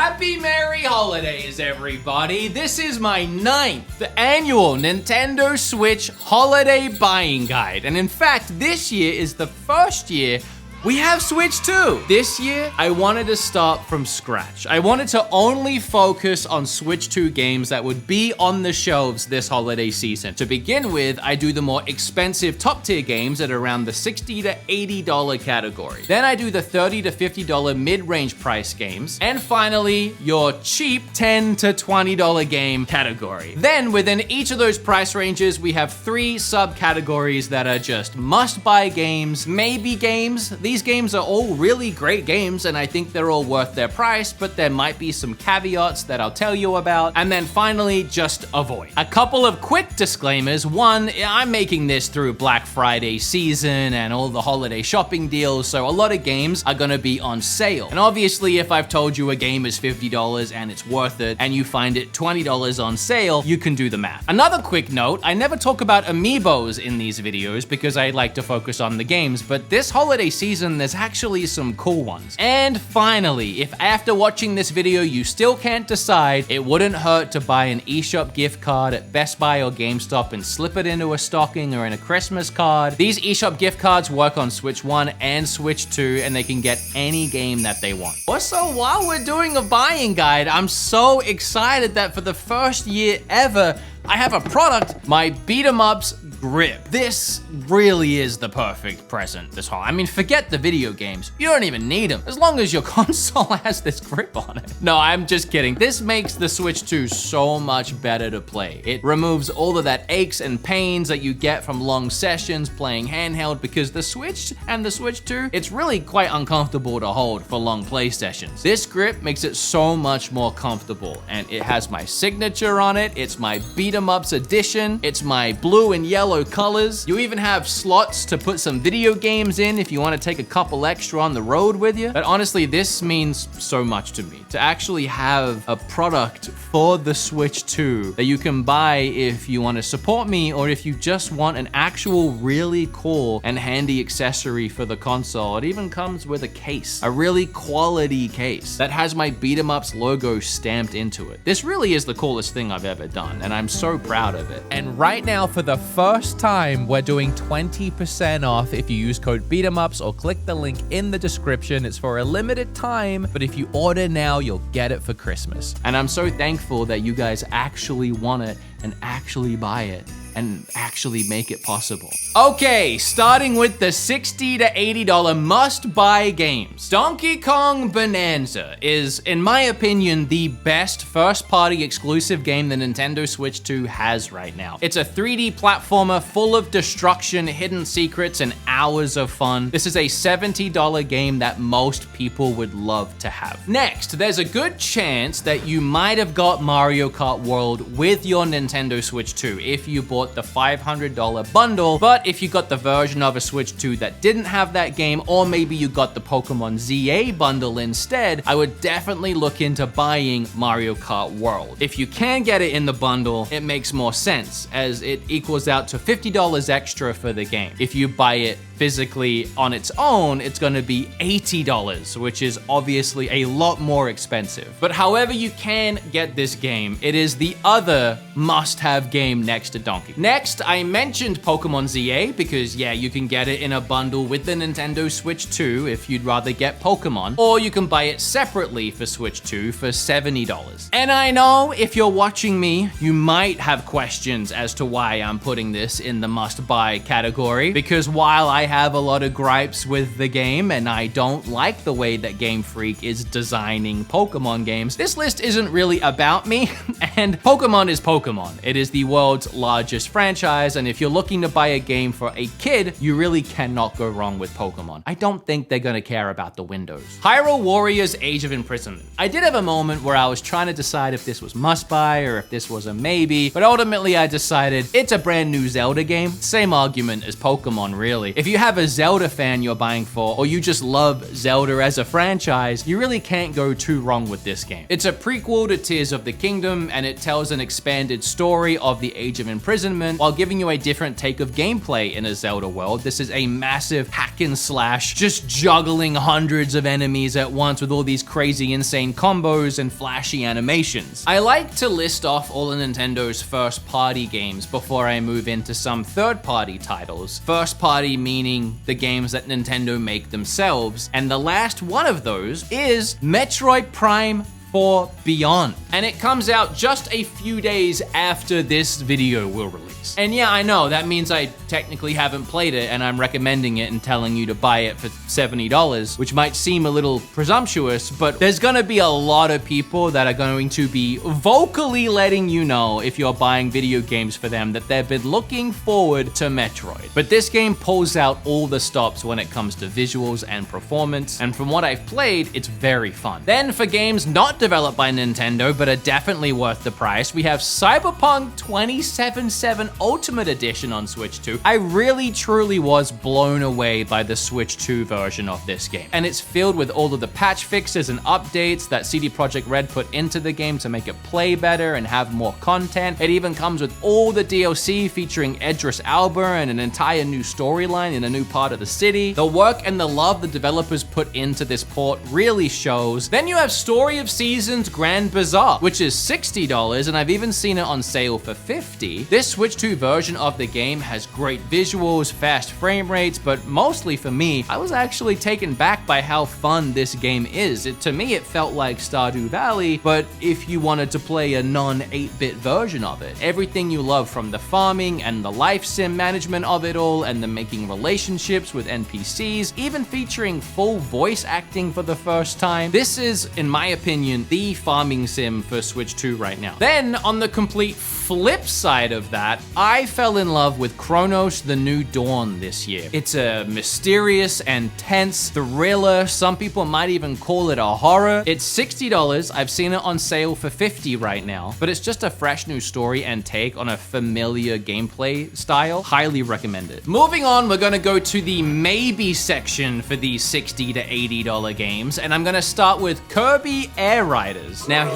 Happy Merry Holidays, everybody! This is my 9th annual Nintendo Switch Holiday Buying Guide. And in fact, this year is the first year we have Switch 2. This year, I wanted to start from scratch. I wanted to only focus on Switch 2 games that would be on the shelves this holiday season. To begin with, I do the more expensive top tier games at around the $60 to $80 category. Then I do the $30 to $50 mid-range price games. And finally, your cheap $10 to $20 game category. Then within each of those price ranges, we have 3 subcategories that are just must-buy games, maybe games. These games are all really great games, and I think they're all worth their price, but there might be some caveats that I'll tell you about. And then finally, just avoid. A couple of quick disclaimers. One, I'm making this through Black Friday season and all the holiday shopping deals, so a lot of games are gonna be on sale. And obviously, if I've told you a game is $50 and it's worth it, and you find it $20 on sale, you can do the math. Another quick note, I never talk about amiibos in these videos because I like to focus on the games, but this holiday season, there's actually some cool ones. And finally, if after watching this video you still can't decide, it wouldn't hurt to buy an eShop gift card at Best Buy or GameStop and slip it into a stocking or in a Christmas card. These eShop gift cards work on Switch 1 and Switch 2, and they can get any game that they want. Also, while we're doing a buying guide, I'm so excited that for the first year ever, I have a product, my BeatEmUps grip. This really is the perfect present this whole. I mean, forget the video games. You don't even need them, as long as your console has this grip on it. No, I'm just kidding. This makes the Switch 2 so much better to play. It removes all of that aches and pains that you get from long sessions playing handheld, because the Switch and the Switch 2, it's really quite uncomfortable to hold for long play sessions. This grip makes it so much more comfortable, and it has my signature on it. It's my BeatEmUps edition. It's my blue and yellow colors. You even have slots to put some video games in if you want to take a couple extra on the road with you. But honestly, this means so much to me, to actually have a product for the Switch 2 that you can buy if you want to support me, or if you just want an actual really cool and handy accessory for the console. It even comes with a case, a really quality case that has my BeatEmUps logo stamped into it. This really is the coolest thing I've ever done, and I'm so proud of it. And right now, for the first time, we're doing 20% off if you use code BeatEmUps or click the link in the description. It's for a limited time, but if you order now, you'll get it for Christmas. And I'm so thankful that you guys actually want it and actually buy it and actually make it possible. Okay, starting with the $60 to $80 must-buy games. Donkey Kong Bonanza is, in my opinion, the best first-party exclusive game the Nintendo Switch 2 has right now. It's a 3D platformer full of destruction, hidden secrets, and hours of fun. This is a $70 game that most people would love to have. Next, there's a good chance that you might have got Mario Kart World with your Nintendo Switch 2 if you bought the $500 bundle, but if you got the version of a Switch 2 that didn't have that game, or maybe you got the Pokemon ZA bundle instead, I would definitely look into buying Mario Kart World. If you can get it in the bundle, it makes more sense, as it equals out to $50 extra for the game. If you buy it physically on its own, it's gonna be $80, which is obviously a lot more expensive. But however you can get this game, it is the other must-have game next to Donkey. Next, I mentioned Pokemon ZA because, yeah, you can get it in a bundle with the Nintendo Switch 2 if you'd rather get Pokemon, or you can buy it separately for Switch 2 for $70. And I know if you're watching me, you might have questions as to why I'm putting this in the must-buy category, because while I have a lot of gripes with the game and I don't like the way that Game Freak is designing Pokemon games, this list isn't really about me, and Pokemon is Pokemon. It is the world's largest franchise, and if you're looking to buy a game for a kid, you really cannot go wrong with Pokemon. I don't think they're gonna care about the Windows. Hyrule Warriors Age of Imprisonment. I did have a moment where I was trying to decide if this was must-buy or if this was a maybe, but ultimately I decided it's a brand new Zelda game. Same argument as Pokemon, really. If you you have a Zelda fan you're buying for, or you just love Zelda as a franchise, you really can't go too wrong with this game. It's a prequel to Tears of the Kingdom, and it tells an expanded story of the Age of Imprisonment while giving you a different take of gameplay in a Zelda world. This is a massive hack and slash, just juggling hundreds of enemies at once with all these crazy insane combos and flashy animations. I like to list off all of Nintendo's first party games before I move into some third party titles. First party meaning the games that Nintendo make themselves, and the last one of those is Metroid Prime 4 Beyond. And it comes out just a few days after this video will release. And yeah, I know, that means I technically haven't played it and I'm recommending it and telling you to buy it for $70, which might seem a little presumptuous, but there's gonna be a lot of people that are going to be vocally letting you know if you're buying video games for them that they've been looking forward to Metroid. But this game pulls out all the stops when it comes to visuals and performance, and from what I've played, it's very fun. Then for games not developed by Nintendo but are definitely worth the price, we have Cyberpunk 2077 Ultimate Edition on Switch 2. I really truly was blown away by the Switch 2 version of this game, and it's filled with all of the patch fixes and updates that CD Projekt Red put into the game to make it play better and have more content. It even comes with all the DLC featuring Idris Elba and an entire new storyline in a new part of the city. The work and the love the developers put into this port really shows. Then you have Story of Seasons Grand Bazaar, which is $60, and I've even seen it on sale for $50. This Switch 2 version of the game has great visuals, fast frame rates, but mostly for me, I was actually taken back by how fun this game is. To me, it felt like Stardew Valley, but if you wanted to play a non-8-bit version of it. Everything you love from the farming and the life sim management of it all, and the making relationships with NPCs, even featuring full voice acting for the first time. This is, in my opinion, the farming sim for Switch 2 right now. Then, on the complete flip side of that, I fell in love with Chronos: The New Dawn this year. It's a mysterious and tense thriller. Some people might even call it a horror. It's $60. I've seen it on sale for $50 right now, but it's just a fresh new story and take on a familiar gameplay style. Highly recommended. Moving on, we're gonna go to the maybe section for these $60 to $80 games, and I'm gonna start with Kirby Air Riders. Now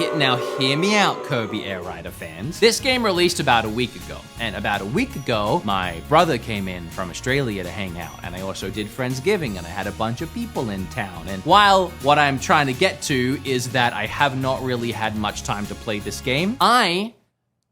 hear me out, Kirby Air Rider fans. This game released about a week ago, and about a week ago, my brother came in from Australia to hang out, and I also did Friendsgiving, and I had a bunch of people in town. And while what I'm trying to get to is that I have not really had much time to play this game, I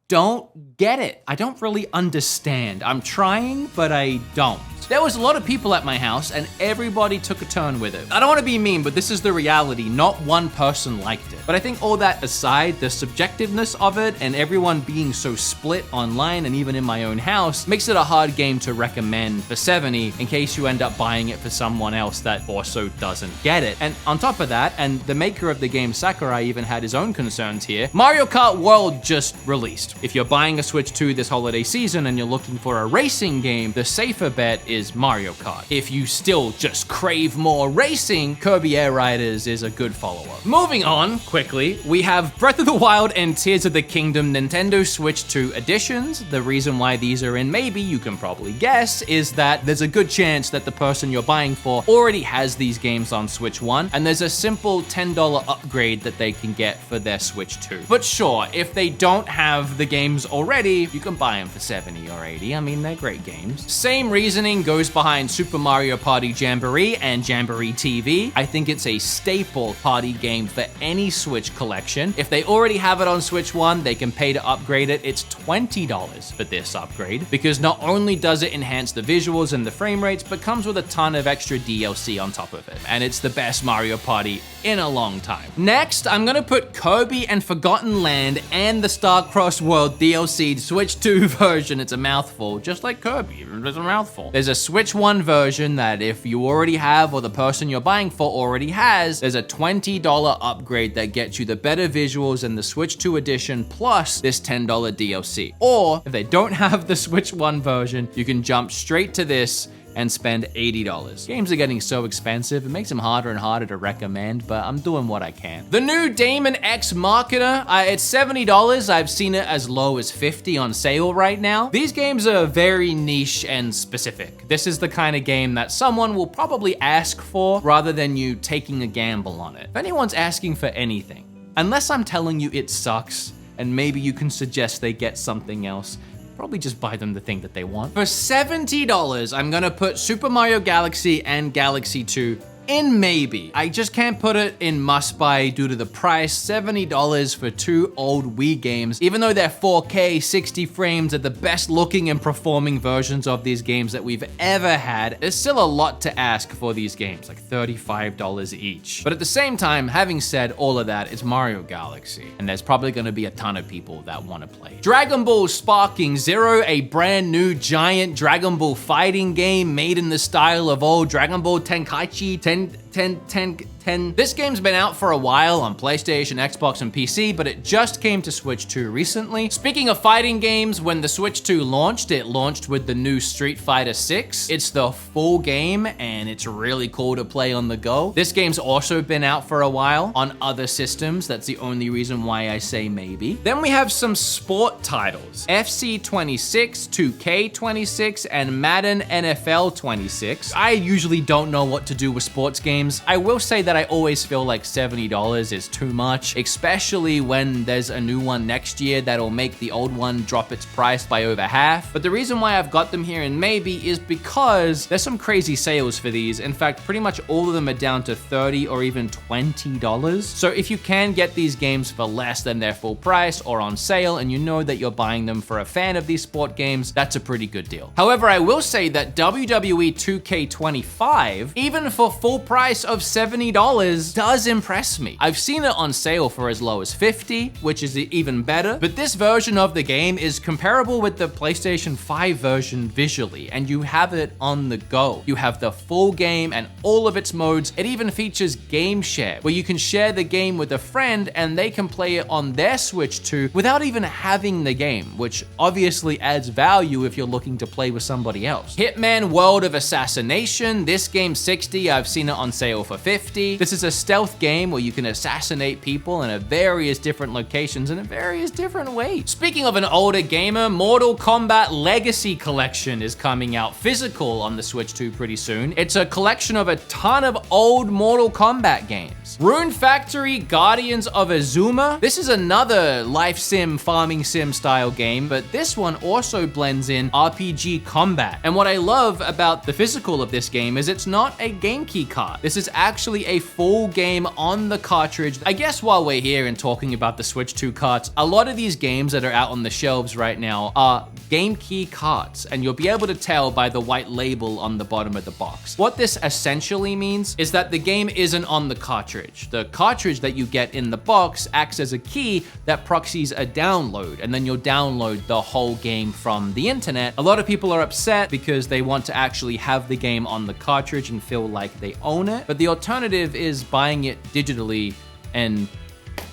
don't get it. I don't really understand. I'm trying, but I don't. There was a lot of people at my house and everybody took a turn with it. I don't want to be mean, but this is the reality. Not one person liked it. But I think all that aside, the subjectiveness of it and everyone being so split online and even in my own house makes it a hard game to recommend for $70 in case you end up buying it for someone else that also doesn't get it. And on top of that, and the maker of the game Sakurai even had his own concerns here, Mario Kart World just released. If you're buying a Switch 2 this holiday season and you're looking for a racing game, the safer bet is Mario Kart. If you still just crave more racing, Kirby Air Riders is a good follow-up. Moving on, quickly, we have Breath of the Wild and Tears of the Kingdom Nintendo Switch 2 editions. The reason why these are in maybe, you can probably guess, is that there's a good chance that the person you're buying for already has these games on Switch 1, and there's a simple $10 upgrade that they can get for their Switch 2. But sure, if they don't have the games already, you can buy them for $70 or $80. I mean, they're great games. Same reasoning goes behind Super Mario Party Jamboree and Jamboree TV. I think it's a staple party game for any Switch collection. If they already have it on Switch 1, they can pay to upgrade it. It's $20 for this upgrade, because not only does it enhance the visuals and the frame rates, but comes with a ton of extra DLC on top of it. And it's the best Mario Party in a long time. Next, I'm gonna put Kirby and Forgotten Land and the Star-Crossed World DLC Switch 2 version. It's a mouthful, just like Kirby, it's a mouthful. There's a Switch 1 version that if you already have or the person you're buying for already has, there's a $20 upgrade that gets you the better visuals and the Switch 2 edition plus this $10 DLC. Or if they don't have the Switch 1 version, you can jump straight to this and spend $80. Games are getting so expensive, it makes them harder and harder to recommend, but I'm doing what I can. The new Daemon X Marketer, it's $70. I've seen it as low as $50 on sale right now. These games are very niche and specific. This is the kind of game that someone will probably ask for rather than you taking a gamble on it. If anyone's asking for anything, unless I'm telling you it sucks, and maybe you can suggest they get something else, probably just buy them the thing that they want. For $70, I'm gonna put Super Mario Galaxy and Galaxy 2 in maybe. I just can't put it in must buy due to the price. $70 for two old Wii games. Even though they're 4K, 60 frames, are the best looking and performing versions of these games that we've ever had, there's still a lot to ask for these games, like $35 each. But at the same time, having said all of that, it's Mario Galaxy, and there's probably gonna be a ton of people that wanna play. Dragon Ball Sparking Zero, a brand new giant Dragon Ball fighting game made in the style of old Dragon Ball Tenkaichi 10. This game's been out for a while on PlayStation, Xbox, and PC, but it just came to Switch 2 recently. Speaking of fighting games, when the Switch 2 launched, it launched with the new Street Fighter 6. It's the full game, and it's really cool to play on the go. This game's also been out for a while on other systems. That's the only reason why I say maybe. Then we have some sport titles. FC 26, 2K 26, and Madden NFL 26. I usually don't know what to do with sports games. I will say that I always feel like $70 is too much, especially when there's a new one next year that'll make the old one drop its price by over half. But the reason why I've got them here in maybe is because there's some crazy sales for these. In fact, pretty much all of them are down to $30 or even $20. So if you can get these games for less than their full price or on sale, and you know that you're buying them for a fan of these sport games, that's a pretty good deal. However, I will say that WWE 2K25, even for full price of $70, does impress me. I've seen it on sale for as low as $50, which is even better, but this version of the game is comparable with the PlayStation 5 version visually, and you have it on the go. You have the full game and all of its modes. It even features Game Share, where you can share the game with a friend and they can play it on their Switch 2 without even having the game, which obviously adds value if you're looking to play with somebody else. Hitman World of Assassination, this game's $60. I've seen it on sale for $50. This is a stealth game where you can assassinate people in various different locations in various different ways. Speaking of an older gamer, Mortal Kombat Legacy Collection is coming out physical on the Switch 2 pretty soon. It's a collection of a ton of old Mortal Kombat games. Rune Factory Guardians of Azuma. This is another life sim, farming sim style game, but this one also blends in RPG combat. And what I love about the physical of this game is it's not a game key card. This is actually a full game on the cartridge. I guess while we're here and talking about the Switch 2 carts, a lot of these games that are out on the shelves right now are game key carts, and you'll be able to tell by the white label on the bottom of the box. What this essentially means is that the game isn't on the cartridge. The cartridge that you get in the box acts as a key that proxies a download, and then you'll download the whole game from the internet. A lot of people are upset because they want to actually have the game on the cartridge and feel like they own it, but the alternative is buying it digitally and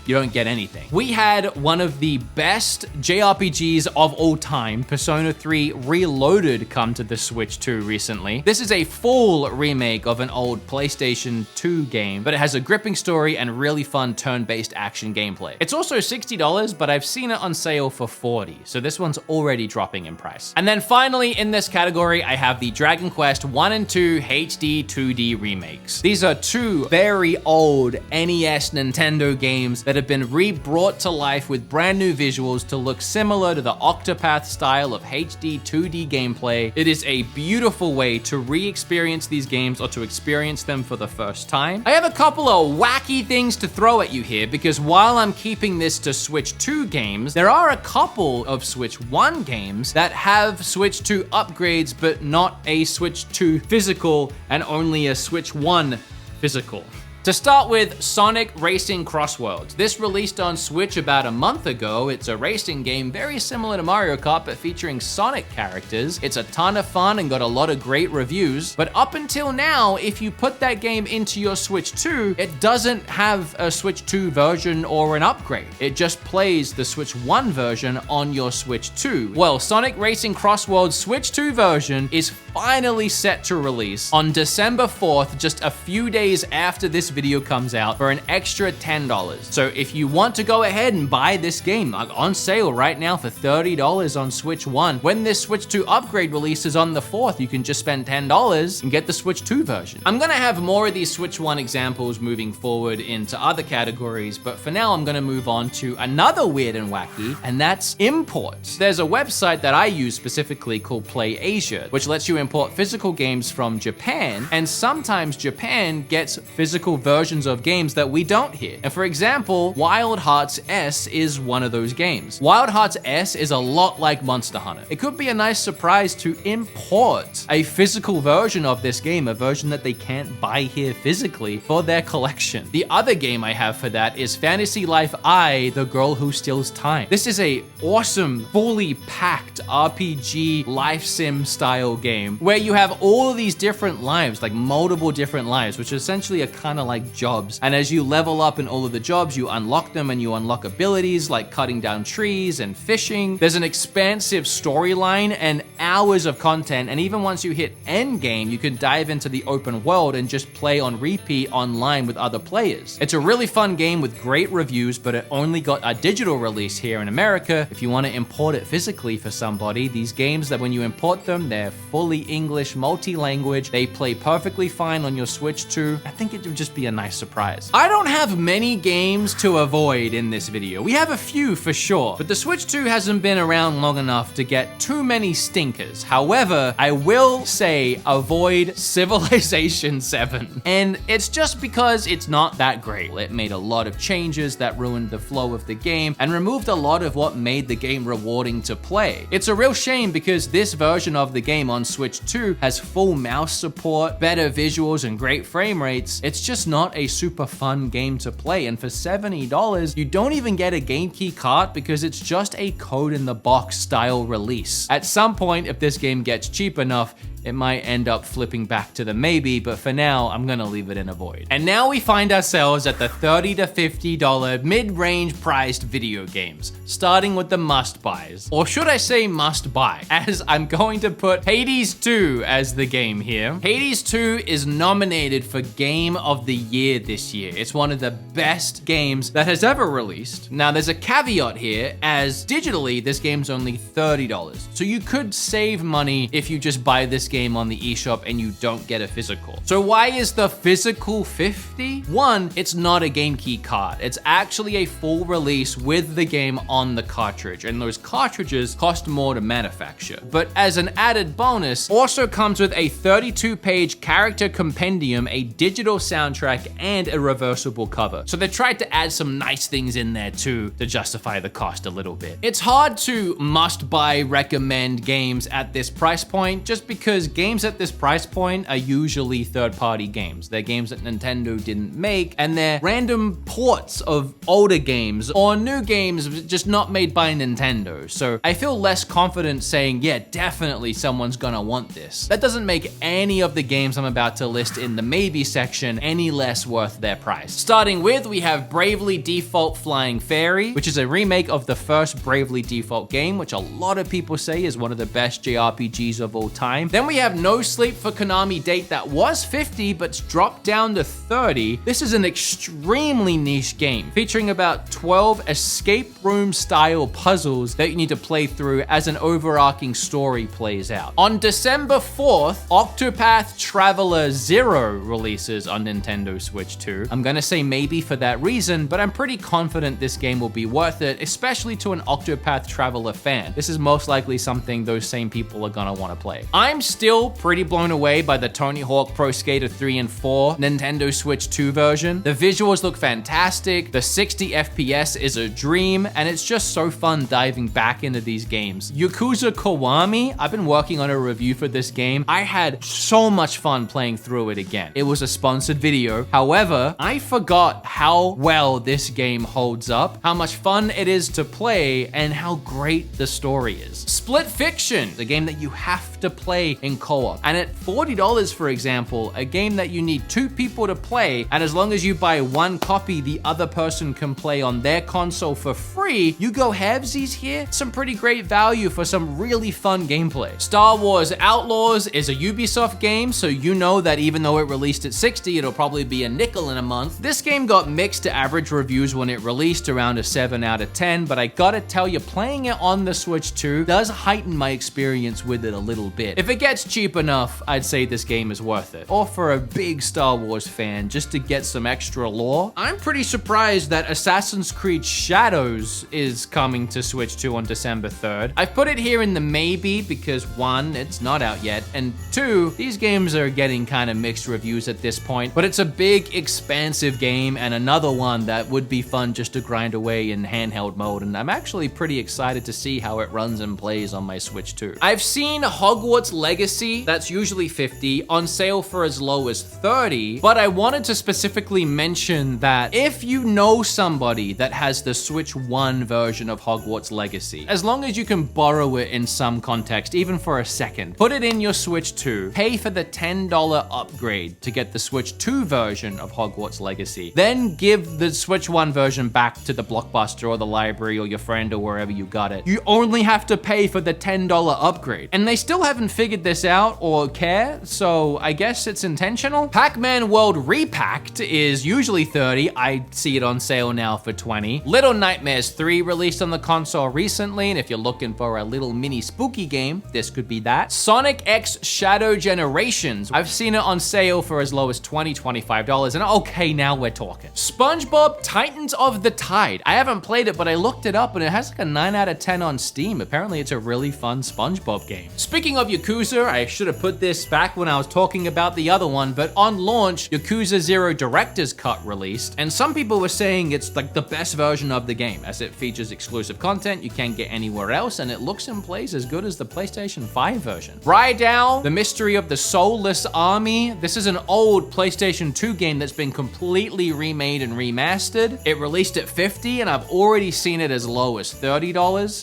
you don't get anything. We had one of the best JRPGs of all time, Persona 3 Reloaded, come to the Switch 2 recently. This is a full remake of an old PlayStation 2 game, but it has a gripping story and really fun turn-based action gameplay. It's also $60, but I've seen it on sale for $40, so this one's already dropping in price. And then finally, in this category, I have the Dragon Quest 1 and 2 HD 2D remakes. These are two very old NES Nintendo games that have been re-brought to life with brand new visuals to look similar to the Octopath style of HD 2D gameplay. It is a beautiful way to re-experience these games or to experience them for the first time. I have a couple of wacky things to throw at you here, because while I'm keeping this to Switch 2 games, there are a couple of Switch 1 games that have Switch 2 upgrades, but not a Switch 2 physical and only a Switch 1 physical. To start with, Sonic Racing Crossworlds. This released on Switch about a month ago. It's a racing game very similar to Mario Kart, but featuring Sonic characters. It's a ton of fun and got a lot of great reviews. But up until now, if you put that game into your Switch 2, it doesn't have a Switch 2 version or an upgrade. It just plays the Switch 1 version on your Switch 2. Well, Sonic Racing Crossworlds Switch 2 version is finally set to release on December 4th, just a few days after this video comes out, for an extra $10. So if you want to go ahead and buy this game, on sale right now for $30 on Switch 1, when this Switch 2 upgrade releases on the 4th, you can just spend $10 and get the Switch 2 version. I'm gonna have more of these Switch 1 examples moving forward into other categories, but for now I'm gonna move on to another weird and wacky, and that's imports. There's a website that I use specifically called Play Asia, which lets you import physical games from Japan, and sometimes Japan gets physical versions of games that we don't here. And for example, Wild Hearts S is one of those games. Wild Hearts S is a lot like Monster Hunter. It could be a nice surprise to import a physical version of this game, a version that they can't buy here physically for their collection. The other game I have for that is Fantasy Life I, The Girl Who Steals Time. This is a awesome, fully packed RPG life sim style game where you have all of these different lives, like multiple different lives, which essentially are kind of like jobs. And as you level up in all of the jobs, you unlock them and you unlock abilities like cutting down trees and fishing. There's an expansive storyline and hours of content. And even once you hit end game, you can dive into the open world and just play on repeat online with other players. It's a really fun game with great reviews, but it only got a digital release here in America. If you want to import it physically for somebody, these games that when you import them, they're fully English, multi-language. They play perfectly fine on your Switch 2. I think it would just be a nice surprise. I don't have many games to avoid in this video. We have a few for sure, but the Switch 2 hasn't been around long enough to get too many stinkers. However, I will say avoid Civilization 7. And it's just because it's not that great. It made a lot of changes that ruined the flow of the game and removed a lot of what made the game rewarding to play. It's a real shame because this version of the game on Switch 2 has full mouse support, better visuals, and great frame rates. It's just not a super fun game to play, and for $70, you don't even get a game key card because it's just a code in the box style release. At some point, if this game gets cheap enough, it might end up flipping back to the maybe, but for now, I'm gonna leave it in avoid. And now we find ourselves at the $30 to $50 mid-range priced video games, starting with the must-buys. Or should I say must-buy, as I'm going to put Hades 2 as the game here. Hades 2 is nominated for Game of the Year this year. It's one of the best games that has ever released. Now, there's a caveat here, as digitally, this game's only $30. So you could save money if you just buy this game on the eShop and you don't get a physical. So why is the physical $50? One, it's not a game key card. It's actually a full release with the game on the cartridge, and those cartridges cost more to manufacture. But as an added bonus, also comes with a 32-page character compendium, a digital soundtrack, and a reversible cover. So they tried to add some nice things in there too to justify the cost a little bit. It's hard to must-buy recommend games at this price point just because games at this price point are usually third-party games. They're games that Nintendo didn't make, and they're random ports of older games or new games just not made by Nintendo. So I feel less confident saying, yeah, definitely someone's gonna want this. That doesn't make any of the games I'm about to list in the maybe section any less worth their price. Starting with, we have Bravely Default Flying Fairy, which is a remake of the first Bravely Default game, which a lot of people say is one of the best JRPGs of all time. Then we have No Sleep for Konami Date that was $50 but's dropped down to $30. This is an extremely niche game featuring about 12 escape room style puzzles that you need to play through as an overarching story plays out. On December 4th, Octopath Traveler 0 releases on Nintendo Switch 2. I'm gonna say maybe for that reason, but I'm pretty confident this game will be worth it, especially to an Octopath Traveler fan. This is most likely something those same people are gonna wanna play. I'm still pretty blown away by the Tony Hawk Pro Skater 3 and 4 Nintendo Switch 2 version. The visuals look fantastic, the 60 FPS is a dream, and it's just so fun diving back into these games. Yakuza Kiwami, I've been working on a review for this game. I had so much fun playing through it again. It was a sponsored video. However, I forgot how well this game holds up, how much fun it is to play, and how great the story is. Split Fiction, the game that you have to play in co-op. And at $40, for example, a game that you need 2 people to play, and as long as you buy 1 copy, the other person can play on their console for free, you go halvesies here? Some pretty great value for some really fun gameplay. Star Wars Outlaws is a Ubisoft game, so you know that even though it released at $60, it'll probably be a nickel in a month. This game got mixed to average reviews when it released, around a 7 out of 10, but I gotta tell you, playing it on the Switch 2 does heighten my experience with it a little bit. If it gets cheap enough, I'd say this game is worth it. Or for a big Star Wars fan, just to get some extra lore. I'm pretty surprised that Assassin's Creed Shadows is coming to Switch 2 on December 3rd. I've put it here in the maybe because 1, it's not out yet, and 2, these games are getting kind of mixed reviews at this point, but it's a big, expansive game and another one that would be fun just to grind away in handheld mode, and I'm actually pretty excited to see how it runs and plays on my Switch 2. I've seen Hogwarts Legacy, that's usually $50, on sale for as low as $30, but I wanted to specifically mention that if you know somebody that has the Switch 1 version of Hogwarts Legacy, as long as you can borrow it in some context, even for a second, put it in your Switch 2, pay for the $10 upgrade to get the Switch 2 version of Hogwarts Legacy, then give the Switch 1 version back to the Blockbuster or the library or your friend or wherever you got it. You only have to pay for the $10 upgrade. And they still haven't figured this out or care, so I guess it's intentional. Pac-Man World Repacked is usually $30. I see it on sale now for $20. Little Nightmares 3 released on the console recently, and if you're looking for a little mini spooky game, this could be that. Sonic X Shadow Generations, I've seen it on sale for as low as $20, $25, and okay, now we're talking. SpongeBob Titans of the Tide. I haven't played it, but I looked it up and it has like a 9 out of 10 on Steam. Apparently it's a really fun SpongeBob game. Speaking of Yakuza, I should have put this back when I was talking about the other one, but on launch, Yakuza 0 Director's Cut released, and some people were saying it's like the best version of the game, as it features exclusive content you can't get anywhere else, and it looks and plays as good as the PlayStation 5 version. Raidou, The Mystery of the Soulless Army. This is an old PlayStation 2 game that's been completely remade and remastered. It released at $50, and I've already seen it as low as $30.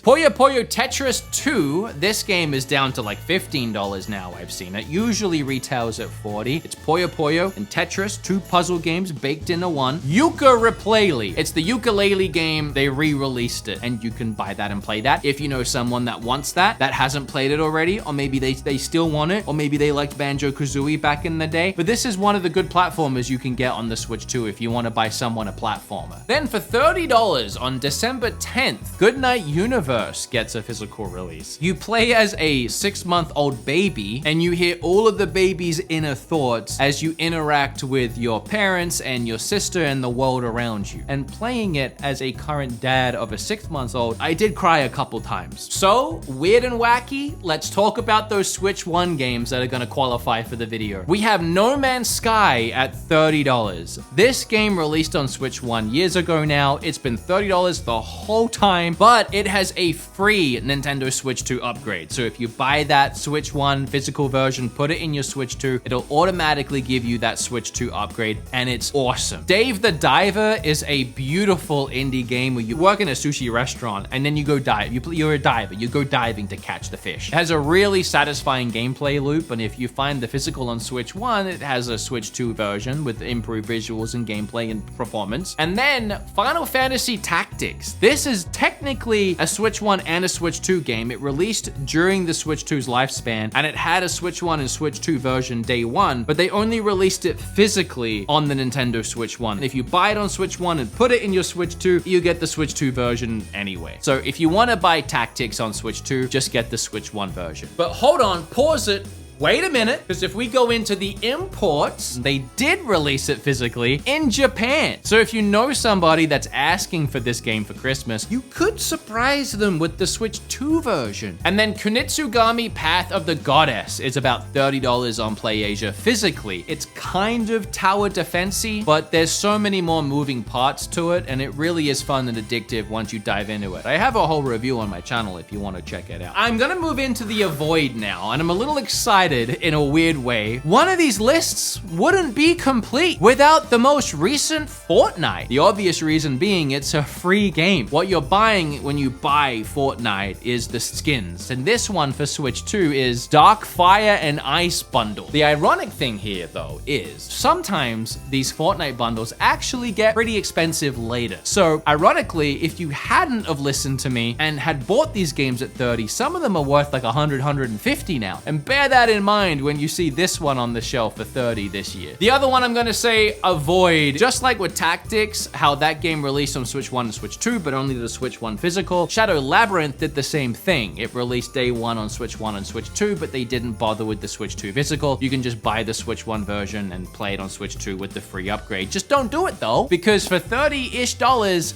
Puyo Puyo Tetris 2, this game is down to like $15 now, I've seen it. Usually retails at $40. It's Puyo Puyo and Tetris, 2 puzzle games baked into one. Yooka-Rayleigh, it's the ukulele game. They re-released it, and you can buy that and play that if you know someone that wants that hasn't played it already, or maybe they still want it, or maybe they liked Banjo-Kazooie back in the day. But this is one of the good platformers you can get on the Switch 2 if you want to buy someone a platformer. Then for $30 on December 10th, Goodnight Universe gets a physical release. You play as a 6-month-old baby, and you hear all of the baby's inner thoughts as you interact with your parents and your sister and the world around you. And playing it as a current dad of a 6-month-old, I did cry a couple times. So, weird and wacky, let's talk about those Switch 1 games that are gonna qualify for the video. We have No Man's Sky at $30. This game released on Switch 1 years ago now. It's been $30 the whole time, but it has a free Nintendo Switch 2 upgrade. So if you buy that Switch 1 physical version, put it in your Switch 2, it'll automatically give you that Switch 2 upgrade, and it's awesome. Dave the Diver is a beautiful indie game where you work in a sushi restaurant and then you go dive. You're a diver, you go diving to catch the fish. It has a really satisfying gameplay loop, and if you find the physical on Switch 1, it has a Switch 2 version with improved visuals and gameplay and performance. And then Final Fantasy Tactics. This is technically a Switch 1 and a Switch 2 game. It released during the Switch 2's lifespan, and it had a Switch 1 and Switch 2 version day one, but they only released it physically on the Nintendo Switch 1. If you buy it on Switch 1 and put it in your Switch 2, you get the Switch 2 version anyway. So if you want to buy Tactics on Switch 2, just get the Switch 1 version. But hold on, pause it. wait a minute, because if we go into the imports, they did release it physically in Japan. So if you know somebody that's asking for this game for Christmas, you could surprise them with the Switch 2 version. And then Kunitsugami Path of the Goddess is about $30 on PlayAsia physically. It's kind of tower defense-y, but there's so many more moving parts to it, and it really is fun and addictive once you dive into it. I have a whole review on my channel if you want to check it out. I'm gonna move into the Avoid now, and I'm a little excited in a weird way. One of these lists wouldn't be complete without the most recent Fortnite. The obvious reason being it's a free game. What you're buying when you buy Fortnite is the skins, and this one for Switch 2 is Dark Fire and Ice bundle. The ironic thing here though is sometimes these Fortnite bundles actually get pretty expensive later. So ironically, if you hadn't have listened to me and had bought these games at 30, some of them are worth like 100, 150 now. And bear that in mind when you see this one on the shelf for 30 this year. The other one I'm gonna say, Avoid. Just like with Tactics, how that game released on Switch 1 and Switch 2, but only the Switch 1 physical. Shadow Labyrinth did the same thing. It released day 1 on Switch 1 and Switch 2, but they didn't bother with the Switch 2 physical. You can just buy the Switch 1 version and play it on Switch 2 with the free upgrade. Just don't do it though, because for $30-ish,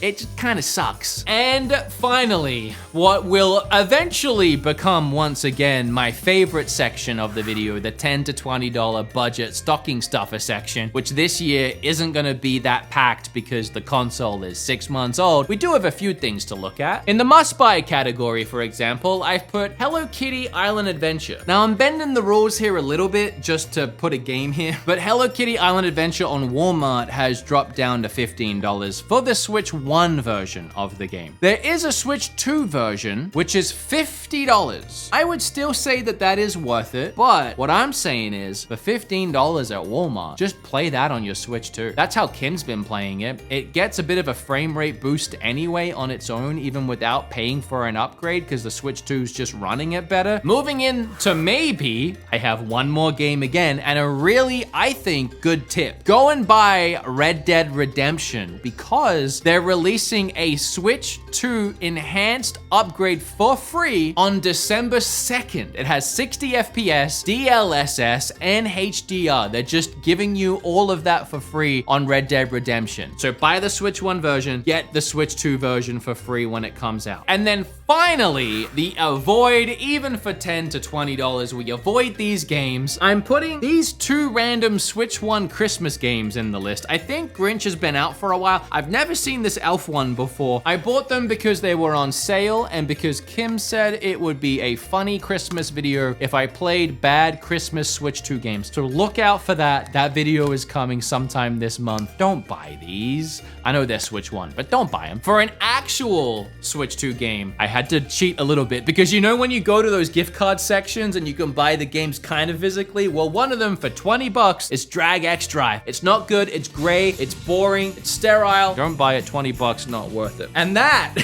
it just kind of sucks. And finally, what will eventually become once again my favorite section of the video, the $10 to $20 budget stocking stuffer section, which this year isn't gonna be that packed because the console is 6 months old. We do have a few things to look at. In the must-buy category, for example, I've put Hello Kitty Island Adventure. Now, I'm bending the rules here a little bit just to put a game here, but Hello Kitty Island Adventure on Walmart has dropped down to $15 for the Switch 1 version of the game. There is a Switch 2 version, which is $50. I would still say that that is worth it, but what I'm saying is for $15 at Walmart, just play that on your Switch 2. That's how Kim's been playing it. It gets a bit of a frame rate boost anyway on its own, even without paying for an upgrade, because the Switch 2 is just running it better. Moving into maybe, I have one more game again, and a really, I think, good tip. Go and buy Red Dead Redemption, because they're releasing a Switch 2 enhanced upgrade for free on December 2nd. It has 60 FPS, DLSS, and HDR. They're just giving you all of that for free on Red Dead Redemption. So buy the Switch 1 version, get the Switch 2 version for free when it comes out. And then finally, the Avoid, even for $10 to $20, we avoid these games. I'm putting these 2 random Switch 1 Christmas games in the list. I think Grinch has been out for a while. I've never seen this Elf one before. I bought them because they were on sale and because Kim said it would be a funny Christmas video if I played bad Christmas Switch 2 games. So look out for that. That video is coming sometime this month. Don't buy these. I know they're Switch 1, but don't buy them. For an actual Switch 2 game, I had to cheat a little bit because you know when you go to those gift card sections and you can buy the games kind of physically? Well, one of them for 20 bucks is Drag X Drive. It's not good, it's gray, it's boring, it's sterile. Don't buy it, 20 bucks, not worth it. And that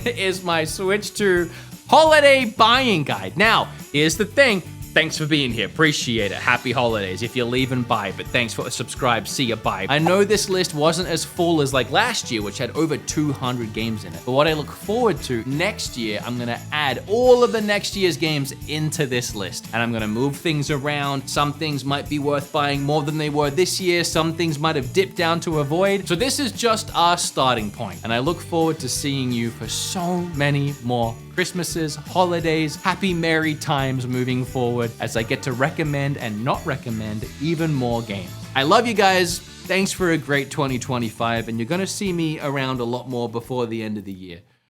is my Switch 2 holiday buying guide. Now, here's the thing. Thanks for being here. Appreciate it. Happy holidays. If you're leaving, bye. But thanks for subscribe. See ya, bye. I know this list wasn't as full as like last year, which had over 200 games in it. But what I look forward to next year, I'm gonna add all of the next year's games into this list. And I'm gonna move things around. Some things might be worth buying more than they were this year. Some things might have dipped down to Avoid. So this is just our starting point. And I look forward to seeing you for so many more Christmases, holidays, happy, merry times moving forward as I get to recommend and not recommend even more games. I love you guys. Thanks for a great 2025, and you're gonna see me around a lot more before the end of the year.